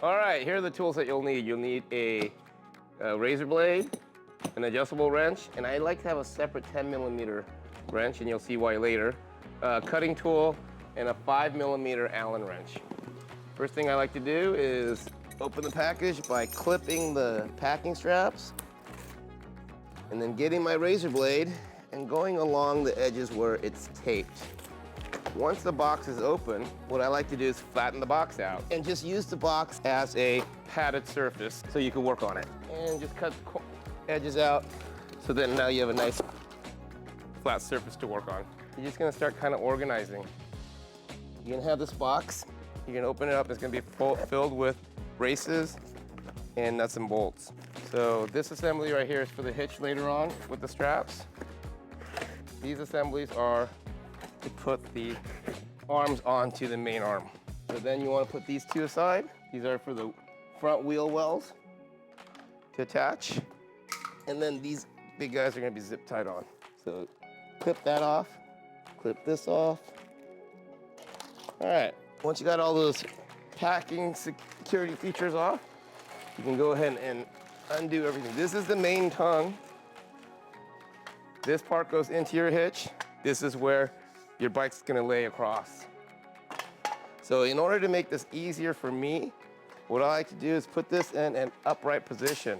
All right, here are the tools that you'll need. You'll need a razor blade, an adjustable wrench, and I like to have a separate 10mm wrench, and you'll see why later. Cutting tool, and a 5mm Allen wrench. First thing I like to do is open the package by clipping the packing straps, and then getting my razor blade and going along the edges where it's taped. Once the box is open, what I like to do is flatten the box out and just use the box as a padded surface so you can work on it. And just cut the edges out so that now you have a nice flat surface to work on. You're just gonna start kind of organizing. You're gonna have this box, you're gonna open it up, it's gonna be filled with braces and nuts and bolts. So this assembly right here is for the hitch later on with the straps. These assemblies are to put the arms onto the main arm. So then you want to put these two aside. These are for the front wheel wells to attach. And then these big guys are going to be zip tied on. So clip that off, clip this off. All right, once you got all those packing security features off, you can go ahead and undo everything. This is the main tongue. This part goes into your hitch. This is where your bike's gonna lay across. So in order to make this easier for me, what I like to do is put this in an upright position.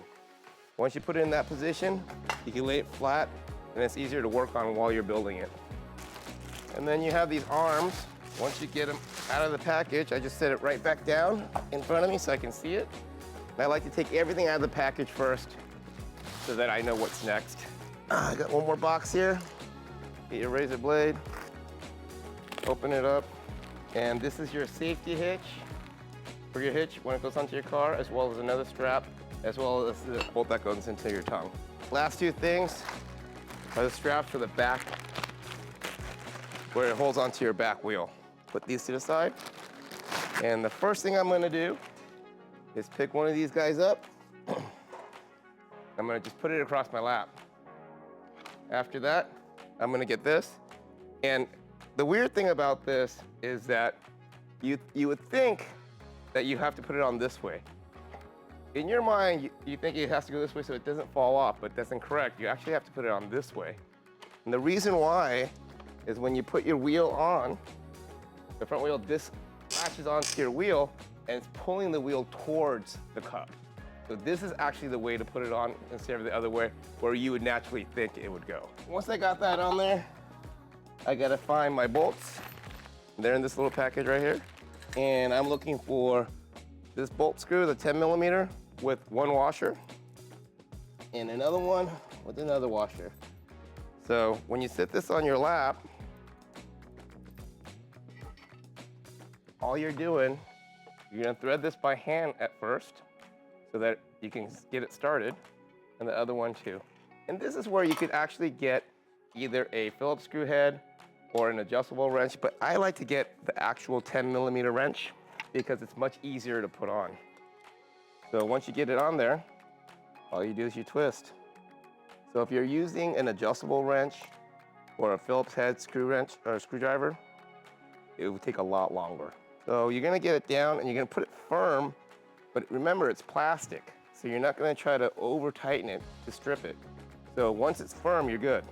Once you put it in that position, you can lay it flat and it's easier to work on while you're building it. And then you have these arms. Once you get them out of the package, I just set it right back down in front of me so I can see it. And I like to take everything out of the package first so that I know what's next. I got one more box here. Get your razor blade. Open it up, and this is your safety hitch for your hitch when it goes onto your car, as well as another strap, as well as the bolt that goes into your tongue. Last two things are the straps for the back, where it holds onto your back wheel. Put these to the side, and the first thing I'm gonna do is pick one of these guys up. I'm gonna just put it across my lap. After that, I'm gonna get this, and the weird thing about this is that you would think that you have to put it on this way. In your mind, you think it has to go this way so it doesn't fall off, but that's incorrect. You actually have to put it on this way. And the reason why is when you put your wheel on, the front wheel, this latches onto your wheel and it's pulling the wheel towards the cup. So this is actually the way to put it on instead of the other way where you would naturally think it would go. Once I got that on there, I gotta find my bolts. They're in this little package right here. And I'm looking for this bolt screw, the 10mm with one washer, and another one with another washer. So when you sit this on your lap, all you're doing, you're gonna thread this by hand at first so that you can get it started, and the other one too. And this is where you could actually get either a Phillips screw head or an adjustable wrench, but I like to get the actual 10mm wrench because it's much easier to put on. So once you get it on there, all you do is you twist. So if you're using an adjustable wrench or a Phillips head screw wrench or screwdriver, it will take a lot longer. So you're gonna get it down and you're gonna put it firm, but remember it's plastic. So you're not gonna try to over tighten it to strip it. So once it's firm, you're good.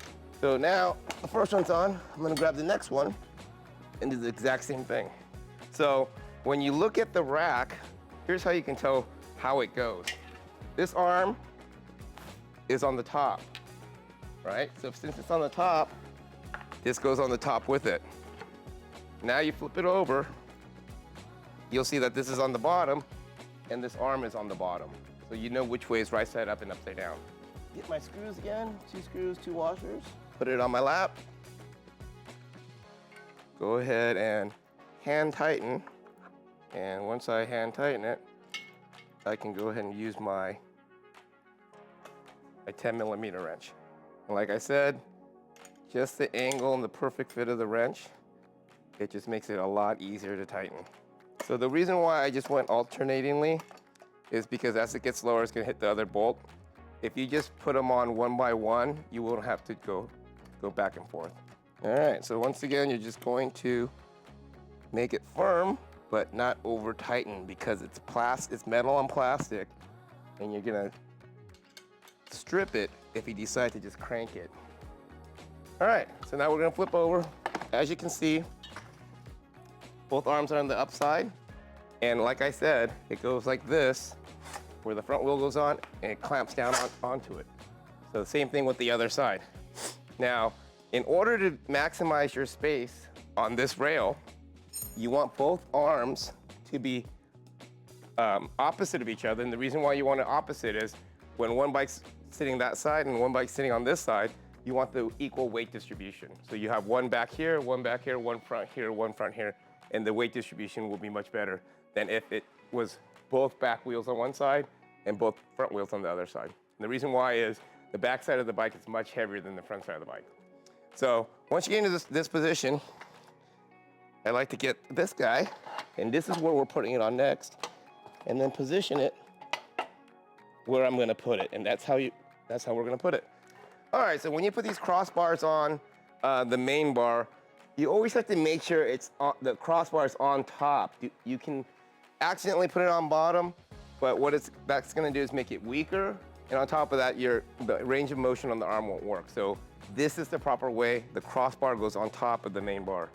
So now the first one's on, I'm gonna grab the next one and do the exact same thing. So when you look at the rack, here's how you can tell how it goes. This arm is on the top, right? So since it's on the top, this goes on the top with it. Now you flip it over, you'll see that this is on the bottom and this arm is on the bottom. So you know which way is right side up and upside down. Get my screws again, 2 screws, 2 washers. Put it on my lap. Go ahead and hand tighten. And once I hand tighten it, I can go ahead and use my 10mm wrench. And like I said, just the angle and the perfect fit of the wrench, it just makes it a lot easier to tighten. So the reason why I just went alternatingly is because as it gets lower, it's gonna hit the other bolt. If you just put them on one by one, you won't have to go back and forth. All right, so once again, you're just going to make it firm but not over tighten because it's metal on plastic, and you're gonna strip it if you decide to just crank it. All right, so now we're gonna flip over. As you can see, both arms are on the upside, and like I said, it goes like this, where the front wheel goes on and it clamps down onto it. So the same thing with the other side. Now, in order to maximize your space on this rail, you want both arms to be opposite of each other. And the reason why you want it opposite is when one bike's sitting that side and one bike's sitting on this side, you want the equal weight distribution. So you have one back here, one back here, one front here, one front here, and the weight distribution will be much better than if it was both back wheels on one side and both front wheels on the other side. And the reason why is the back side of the bike is much heavier than the front side of the bike. So once you get into this position, I like to get this guy, and this is where we're putting it on next, and then position it where I'm gonna put it, and that's how we're gonna put it. All right, so when you put these crossbars on the main bar, you always have to make sure the crossbar is on top. You can accidentally put it on bottom, but that's gonna do is make it weaker, and on top of that, the range of motion on the arm won't work. So this is the proper way. The crossbar goes on top of the main bar.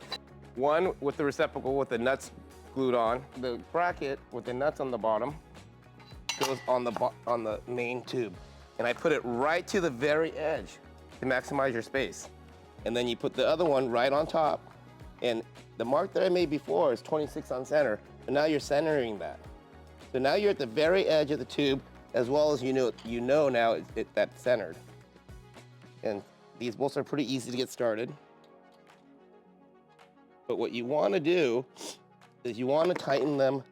One with the receptacle with the nuts glued on. The bracket with the nuts on the bottom goes on the main tube. And I put it right to the very edge to maximize your space. And then you put the other one right on top. And the mark that I made before is 26 on center, and now you're centering that. So now you're at the very edge of the tube, as well as you know now that's centered. And these bolts are pretty easy to get started. But what you want to do is you want to tighten them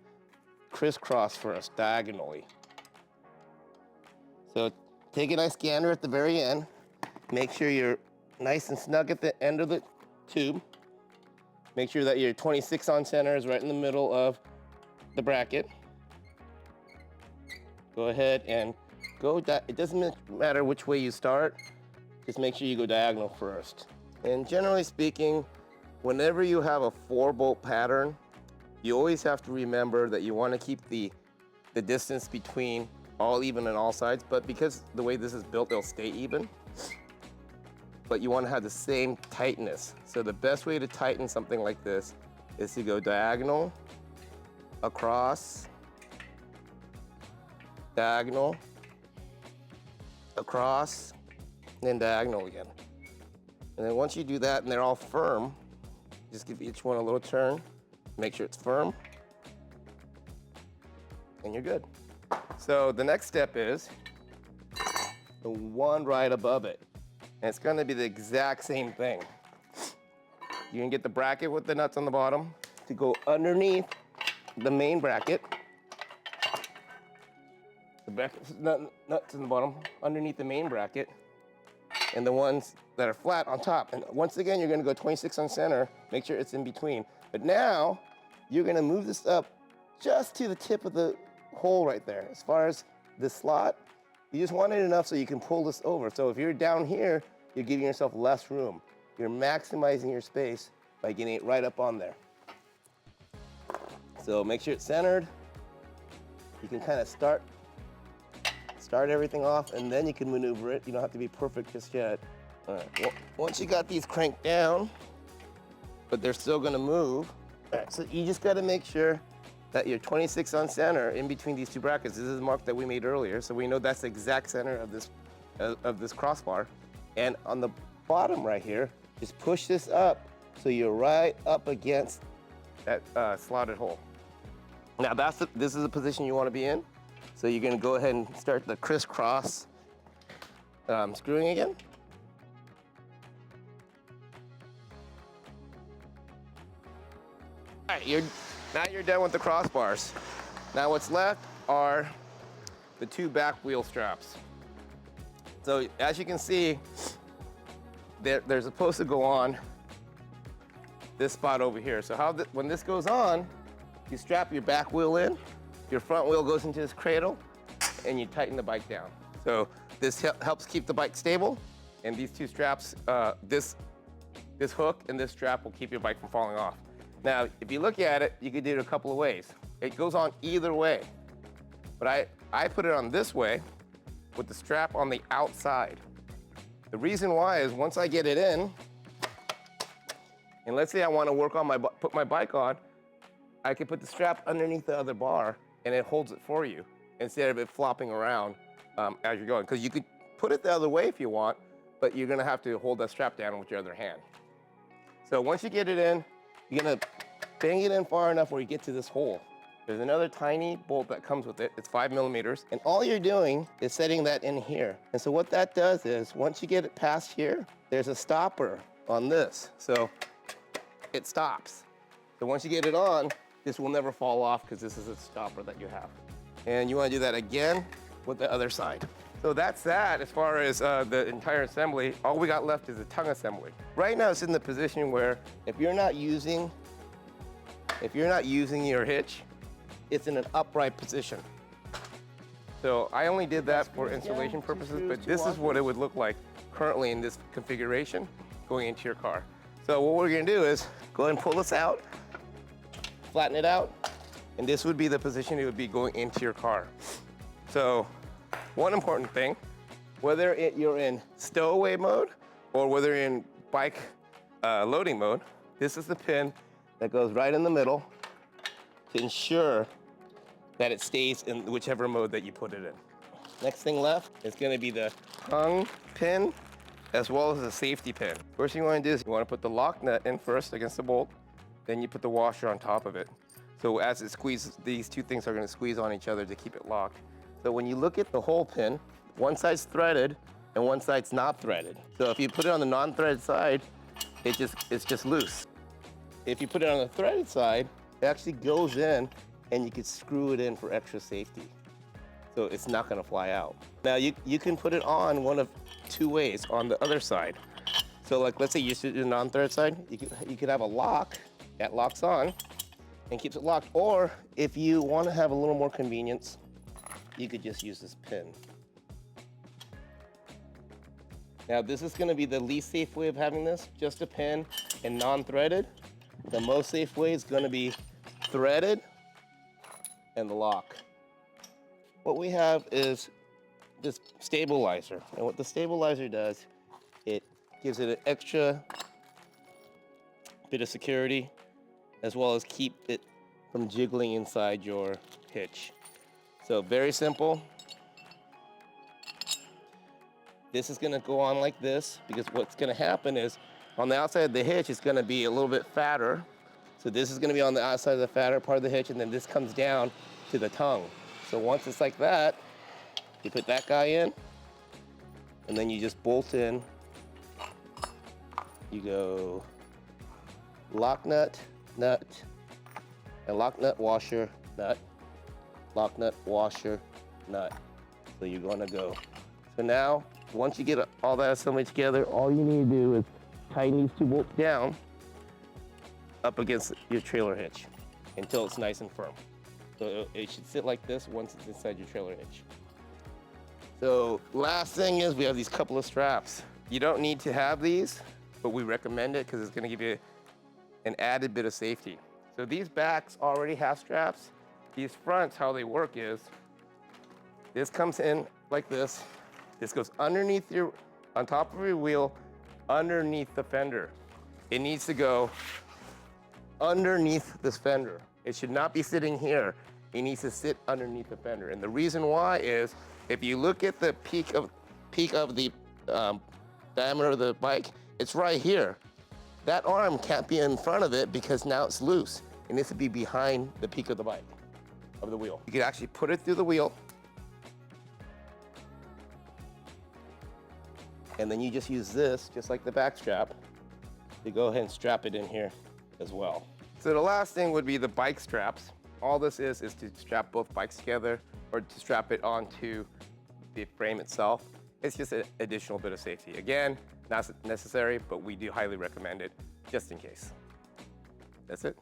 crisscross first, diagonally. So take a nice gander at the very end. Make sure you're nice and snug at the end of the tube. Make sure that your 26 on center is right in the middle of the bracket. Go ahead and it doesn't matter which way you start, just make sure you go diagonal first. And generally speaking, whenever you have a 4-bolt pattern, you always have to remember that you want to keep the distance between all even on all sides, but because the way this is built, it'll stay even. But you want to have the same tightness. So the best way to tighten something like this is to go diagonal, across, diagonal, across, and then diagonal again. And then once you do that and they're all firm, just give each one a little turn, make sure it's firm, and you're good. So the next step is the one right above it. And it's gonna be the exact same thing. You can get the bracket with the nuts on the bottom to go underneath the main bracket. The nuts on the bottom, underneath the main bracket, and the ones that are flat on top. And once again, you're gonna go 26 on center, make sure it's in between. But now, you're gonna move this up just to the tip of the hole right there. As far as the slot, you just want it enough so you can pull this over. So if you're down here, you're giving yourself less room. You're maximizing your space by getting it right up on there. So make sure it's centered. You can kind of start everything off, and then you can maneuver it. You don't have to be perfect just yet. All right. Well, once you got these cranked down, but they're still gonna move, all right, so you just gotta make sure that your 26 on center in between these two brackets, this is the mark that we made earlier, so we know that's the exact center of this crossbar. And on the bottom right here, just push this up so you're right up against that slotted hole. Now this is the position you wanna be in. So you're gonna go ahead and start the crisscross screwing again. All right, now you're done with the crossbars. Now what's left are the two back wheel straps. So as you can see, they're supposed to go on this spot over here. So when this goes on, you strap your back wheel in, your front wheel goes into this cradle, and you tighten the bike down. So this helps keep the bike stable, and these two straps, this hook and this strap will keep your bike from falling off. Now, if you look at it, you could do it a couple of ways. It goes on either way. But I put it on this way with the strap on the outside. The reason why is once I get it in, and let's say I want to work on put my bike on, I can put the strap underneath the other bar and it holds it for you instead of it flopping around as you're going. Because you could put it the other way if you want, but you're gonna have to hold that strap down with your other hand. So once you get it in, you're gonna bang it in far enough where you get to this hole. There's another tiny bolt that comes with it. It's 5 millimeters. And all you're doing is setting that in here. And so what that does is once you get it past here, there's a stopper on this. So it stops. So once you get it on, this will never fall off because this is a stopper that you have. And you want to do that again with the other side. So that's that as far as the entire assembly. All we got left is the tongue assembly. Right now it's in the position where if you're not using your hitch, it's in an upright position. So I only did that for installation purposes, but this is what it would look like currently in this configuration going into your car. So what we're gonna do is go ahead and pull this out, flatten it out, and this would be the position it would be going into your car. So one important thing, whether you're in stowaway mode or whether you're in bike loading mode, this is the pin that goes right in the middle to ensure that it stays in whichever mode that you put it in. Next thing left is gonna be the tongue pin as well as the safety pin. First thing you wanna do is you wanna put the lock nut in first against the bolt, then you put the washer on top of it. So as it squeezes, these two things are gonna squeeze on each other to keep it locked. So when you look at the hole pin, one side's threaded and one side's not threaded. So if you put it on the non-threaded side, it's just loose. If you put it on the threaded side, it actually goes in and you can screw it in for extra safety. So it's not gonna fly out. Now you can put it on one of two ways on the other side. So like let's say you're doing the non-threaded side, you could have a lock that locks on and keeps it locked. Or if you wanna have a little more convenience, you could just use this pin. Now this is gonna be the least safe way of having this, just a pin and non-threaded. The most safe way is gonna be threaded and the lock. What we have is this stabilizer. And what the stabilizer does, it gives it an extra bit of security as well as keep it from jiggling inside your hitch. So very simple. This is gonna go on like this because what's gonna happen is on the outside of the hitch, it's gonna be a little bit fatter. So this is gonna be on the outside of the fatter part of the hitch and then this comes down to the tongue. So once it's like that, you put that guy in and then you just bolt in. You go lock nut, nut, and lock nut, washer, nut, lock nut, washer, nut. So you're gonna go. So now, once you get all that assembly together, all you need to do is tighten these two bolts down up against your trailer hitch until it's nice and firm. So it should sit like this once it's inside your trailer hitch. So last thing is we have these couple of straps. You don't need to have these, but we recommend it because it's gonna give you an added bit of safety. So these backs already have straps. These fronts, how they work is, this comes in like this. This goes underneath on top of your wheel, underneath the fender. It needs to go underneath this fender. It should not be sitting here. It needs to sit underneath the fender. And the reason why is, if you look at the peak of the diameter of the bike, it's right here. That arm can't be in front of it because now it's loose. It needs to be behind the peak of the bike, of the wheel. You can actually put it through the wheel. And then you just use this, just like the back strap, to go ahead and strap it in here as well. So the last thing would be the bike straps. All this is to strap both bikes together or to strap it onto the frame itself. It's just an additional bit of safety. Again, not necessary, but we do highly recommend it just in case. That's it.